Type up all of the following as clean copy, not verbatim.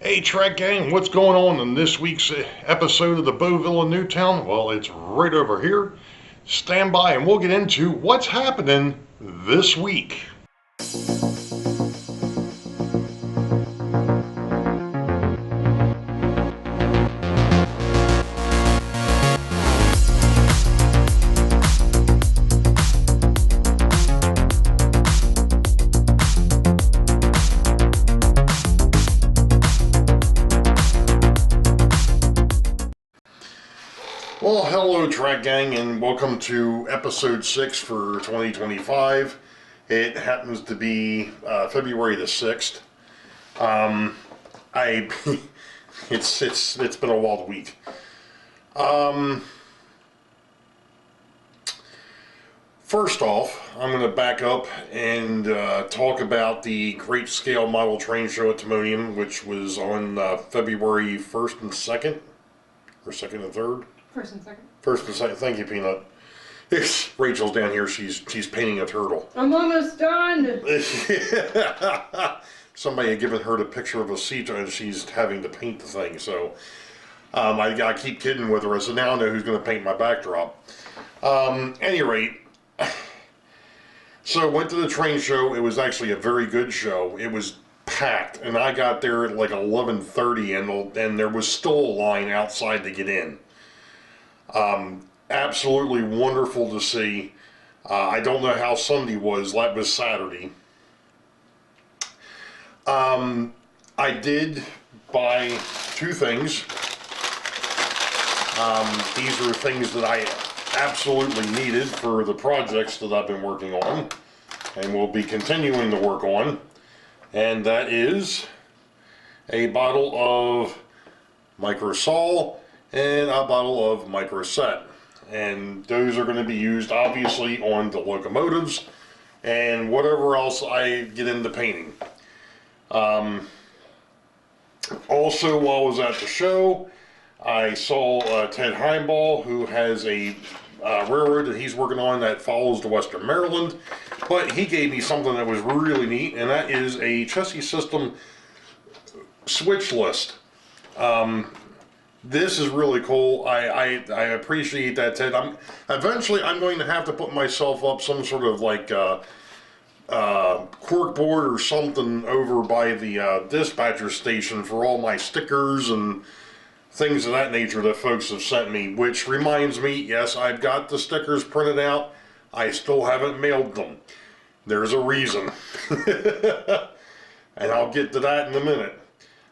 Hey Track Gang, what's going on in this week's episode of the Boeville in Newtown? Well, it's right over here. Stand by and we'll get into what's happening this week. Well, hello Track Gang and welcome to episode 6 for 2025. It happens to be February the 6th. I it's been a wild week. First off, I'm going to back up and talk about the Great Scale Model Train Show at Timonium, which was on February 1st and 2nd, or 2nd and 3rd? First and second. First and second. Thank you, Peanut. Rachel's down here. She's painting a turtle. I'm almost done. Somebody had given her the picture of a seat and she's having to paint the thing. So I keep kidding with her. I said, now I know who's going to paint my backdrop. Any rate, so went to the train show. It was actually a very good show. It was packed, and I got there at like 11:30, and there was still a line outside to get in. Absolutely wonderful to see. I don't know how Sunday was. That was Saturday. I did buy two things. These are things that I absolutely needed for the projects that I've been working on and will be continuing to work on. And that is a bottle of Microsol and a bottle of Microset, and those are going to be used obviously on the locomotives and whatever else I get into painting. Also, while I was at the show, I saw Ted Heimball, who has a railroad that he's working on that follows to Western Maryland, but he gave me something that was really neat, and that is a chassis system switch list. This is really cool. I appreciate that, Ted. Eventually I'm going to have to put myself up some sort of like cork board or something over by the dispatcher station for all my stickers and things of that nature that folks have sent me. Which reminds me, yes, I've got the stickers printed out. I still haven't mailed them. There's a reason, and I'll get to that in a minute.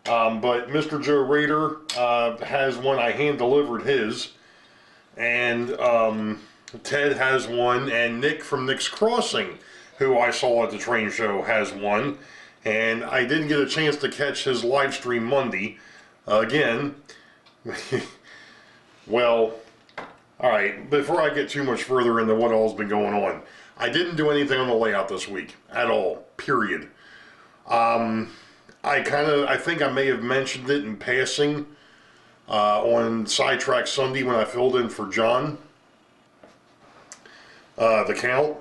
But Mr. Joe Rader has one. I hand delivered his, and Ted has one, and Nick from Nick's Crossing, who I saw at the train show, has one, and I didn't get a chance to catch his live stream Monday. Again, well, alright, before I get too much further into what all's been going on, I didn't do anything on the layout this week, at all, period. I think I may have mentioned it in passing on Sidetrack Sunday when I filled in for John, the Count.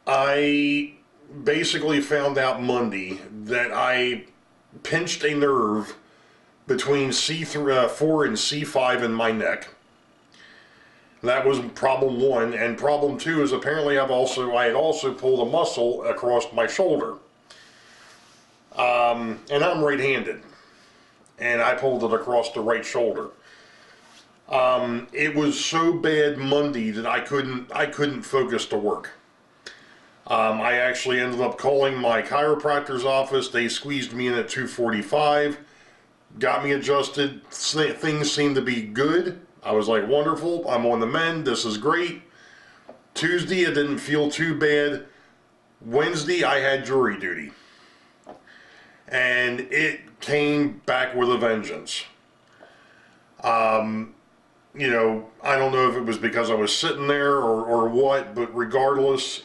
I basically found out Monday that I pinched a nerve between C4 and C5 in my neck. That was problem one, and problem two is apparently I had also pulled a muscle across my shoulder. And I'm right-handed, and I pulled it across the right shoulder. It was so bad Monday that I couldn't focus to work. I actually ended up calling my chiropractor's office. They squeezed me in at 2:45, got me adjusted. Things seemed to be good. I was like, wonderful, I'm on the mend, this is great. Tuesday, it didn't feel too bad. Wednesday, I had jury duty. And it came back with a vengeance. You know, I don't know if it was because I was sitting there or what, but regardless,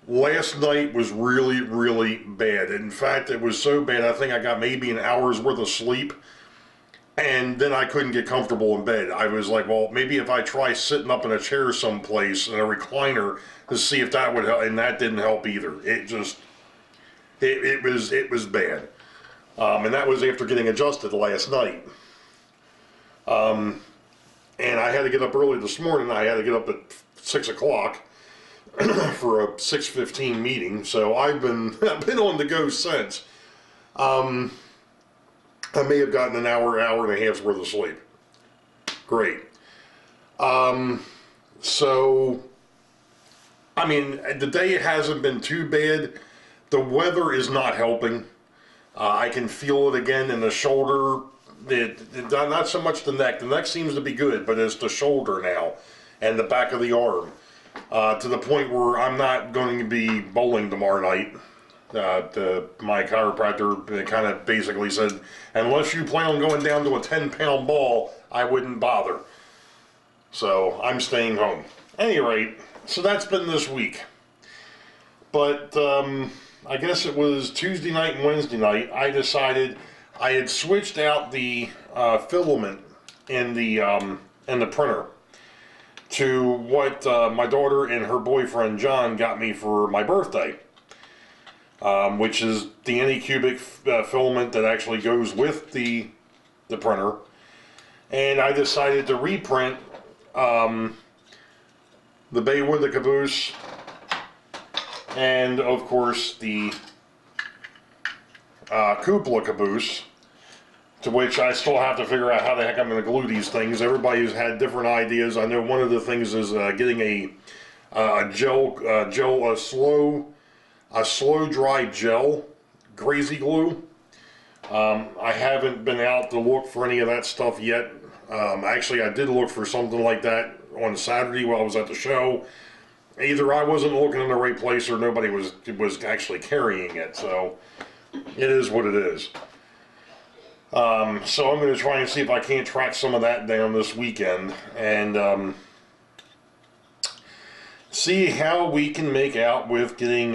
last night was really, really bad. In fact, it was so bad, I think I got maybe an hour's worth of sleep, and then I couldn't get comfortable in bed. I was like, well, maybe if I try sitting up in a chair someplace in a recliner to see if that would help, and that didn't help either. It was bad. And that was after getting adjusted last night. And I had to get up early this morning. I had to get up at 6 o'clock for a 6:15 meeting. So I've been on the go since. I may have gotten an hour and a half's worth of sleep. Great. So, I mean, the day hasn't been too bad. The weather is not helping. I can feel it again in the shoulder. Not so much the neck. The neck seems to be good, but it's the shoulder now and the back of the arm. To the point where I'm not going to be bowling tomorrow night. My chiropractor kind of basically said, unless you plan on going down to a 10-pound ball, I wouldn't bother. So I'm staying home. At any rate, so that's been this week. But I guess it was Tuesday night and Wednesday night, I decided I had switched out the filament in the printer to what my daughter and her boyfriend John got me for my birthday, which is the Anycubic filament that actually goes with the printer. And I decided to reprint the Baywood, the caboose, and of course the cupola caboose, to which I still have to figure out how the heck I'm going to glue these things. Everybody's had different ideas. I know one of the things is getting a slow dry gel crazy glue. I haven't been out to look for any of that stuff yet. Actually, I did look for something like that on Saturday while I was at the show. Either I wasn't looking in the right place or nobody was actually carrying it. So it is what it is. So I'm going to try and see if I can't track some of that down this weekend and see how we can make out with getting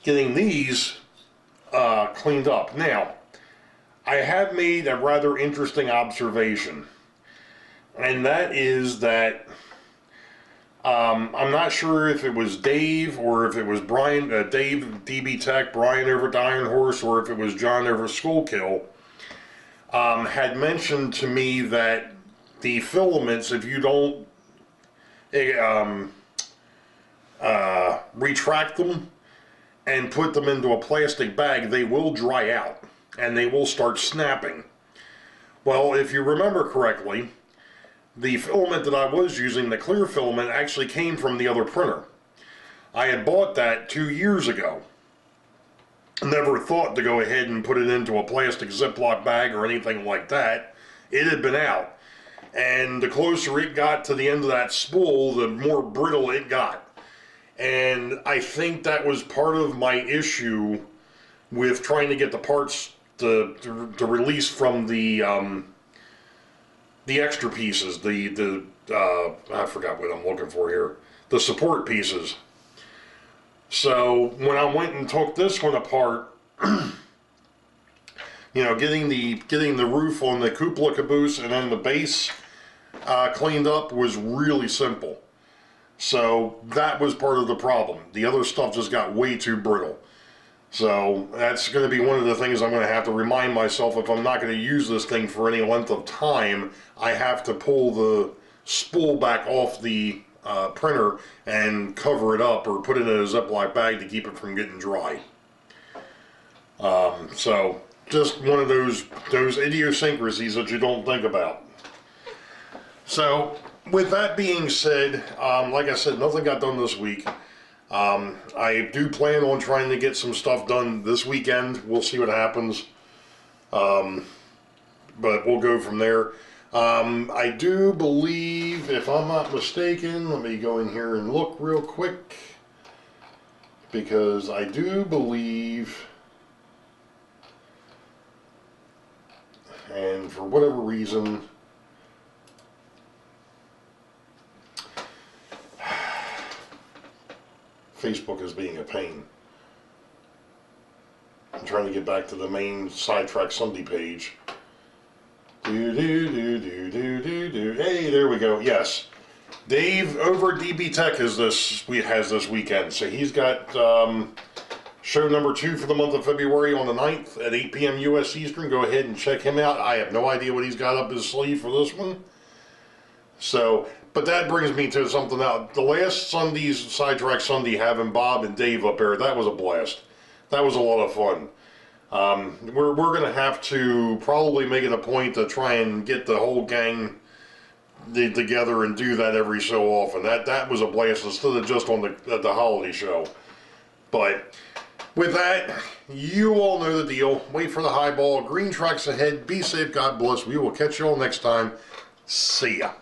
these cleaned up. Now, I have made a rather interesting observation, and that is that I'm not sure if it was Dave or if it was Brian, Dave DB Tech, Brian over at Iron Horse, or if it was John over at Skullkill, had mentioned to me that the filaments, if you don't retract them and put them into a plastic bag, they will dry out and they will start snapping. Well, if you remember correctly, the filament that I was using, the clear filament, actually came from the other printer. I had bought that 2 years ago. Never thought to go ahead and put it into a plastic Ziploc bag or anything like that. It had been out. And the closer it got to the end of that spool, the more brittle it got. And I think that was part of my issue with trying to get the parts to release from the extra pieces, I forgot what I'm looking for here, the support pieces. So when I went and took this one apart, getting the roof on the cupola caboose and then the base cleaned up was really simple. So that was part of the problem. The other stuff just got way too brittle. So that's going to be one of the things I'm going to have to remind myself, if I'm not going to use this thing for any length of time, I have to pull the spool back off the printer and cover it up or put it in a Ziploc bag to keep it from getting dry. So just one of those idiosyncrasies that you don't think about. So with that being said, like I said, nothing got done this week. I do plan on trying to get some stuff done this weekend. We'll see what happens. But we'll go from there. I do believe, if I'm not mistaken, let me go in here and look real quick, because I do believe, and for whatever reason, Facebook is being a pain. I'm trying to get back to the main Sidetrack Sunday page. Hey, there we go. Yes, Dave over at DB Tech has this weekend, so he's got Show number 2 for the month of February on the 9th at 8 p.m. U.S. Eastern. Go ahead and check him out. I have no idea what he's got up his sleeve for this one. So, but that brings me to something else. The last Sunday's Sidetrack Sunday, having Bob and Dave up there, that was a blast. That was a lot of fun. We're going to have to probably make it a point to try and get the whole gang together and do that every so often. That was a blast instead of just on the holiday show. But with that, you all know the deal. Wait for the high ball. Green tracks ahead. Be safe. God bless. We will catch you all next time. See ya.